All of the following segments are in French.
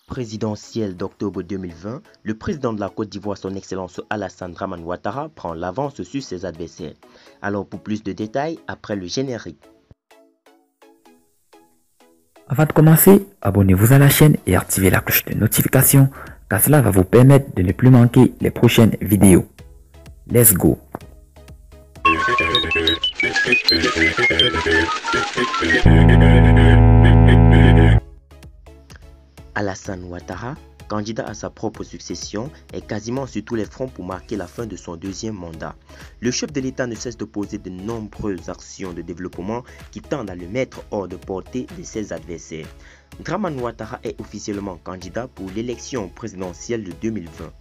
Présidentielle d'octobre 2020, le président de la Côte d'Ivoire, son Excellence Alassane Dramane Ouattara, prend l'avance sur ses adversaires. Alors pour plus de détails, après le générique. Avant de commencer, abonnez-vous à la chaîne et activez la cloche de notification car cela va vous permettre de ne plus manquer les prochaines vidéos. Let's go! Alassane Ouattara, candidat à sa propre succession, est quasiment sur tous les fronts pour marquer la fin de son deuxième mandat. Le chef de l'État ne cesse de poser de nombreuses actions de développement qui tendent à le mettre hors de portée de ses adversaires. Dramane Ouattara est officiellement candidat pour l'élection présidentielle de 2020.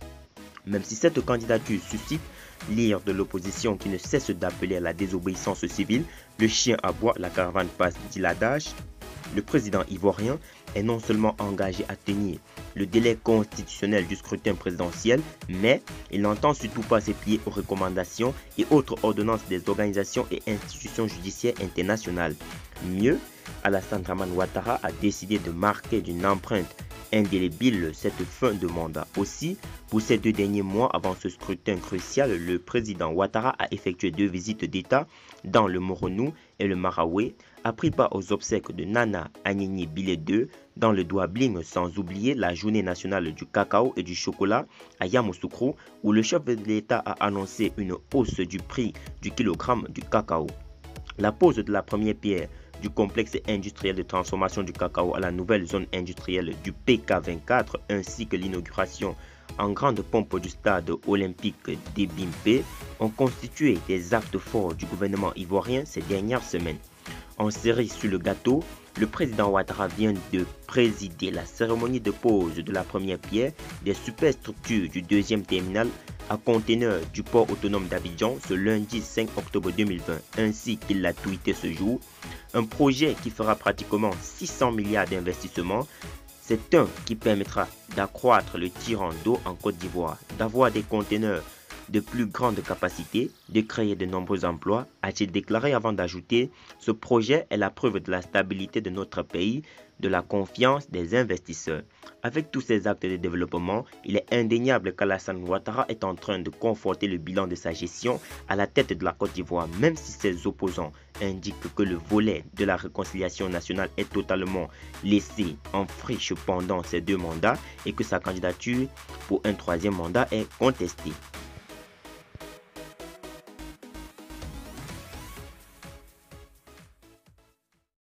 Même si cette candidature suscite l'ire de l'opposition qui ne cesse d'appeler à la désobéissance civile, le chien aboie, la caravane passe, dit l'adage, le président ivoirien est non seulement engagé à tenir le délai constitutionnel du scrutin présidentiel, mais il n'entend surtout pas se plier aux recommandations et autres ordonnances des organisations et institutions judiciaires internationales. Mieux, Alassane Dramane Ouattara a décidé de marquer d'une empreinte indélébile cette fin de mandat. Aussi, pour ces 2 derniers mois avant ce scrutin crucial, le président Ouattara a effectué 2 visites d'État dans le Moronou et le Maraoué, a pris part aux obsèques de Nana Agnini Bilé II dans le Douabling, sans oublier la journée nationale du cacao et du chocolat à Yamoussoukro, où le chef de l'État a annoncé une hausse du prix du kilogramme du cacao. La pose de la première pierre du complexe industriel de transformation du cacao à la nouvelle zone industrielle du PK24 ainsi que l'inauguration en grande pompe du stade olympique d'Ebimpe ont constitué des actes forts du gouvernement ivoirien ces dernières semaines. En cerise sur le gâteau, le président Ouattara vient de présider la cérémonie de pose de la première pierre des superstructures du 2e terminal à conteneurs du port autonome d'Abidjan ce lundi 5 octobre 2020, ainsi qu'il l'a tweeté ce jour. Un projet qui fera pratiquement 600 milliards d'investissements. C'est un qui permettra d'accroître le tirant d'eau en Côte d'Ivoire, d'avoir des conteneurs de plus grande capacité, de créer de nombreux emplois, a-t-il déclaré avant d'ajouter « Ce projet est la preuve de la stabilité de notre pays, de la confiance des investisseurs. » Avec tous ces actes de développement, il est indéniable qu'Alassane Ouattara est en train de conforter le bilan de sa gestion à la tête de la Côte d'Ivoire, même si ses opposants indiquent que le volet de la réconciliation nationale est totalement laissé en friche pendant ces 2 mandats et que sa candidature pour un 3e mandat est contestée.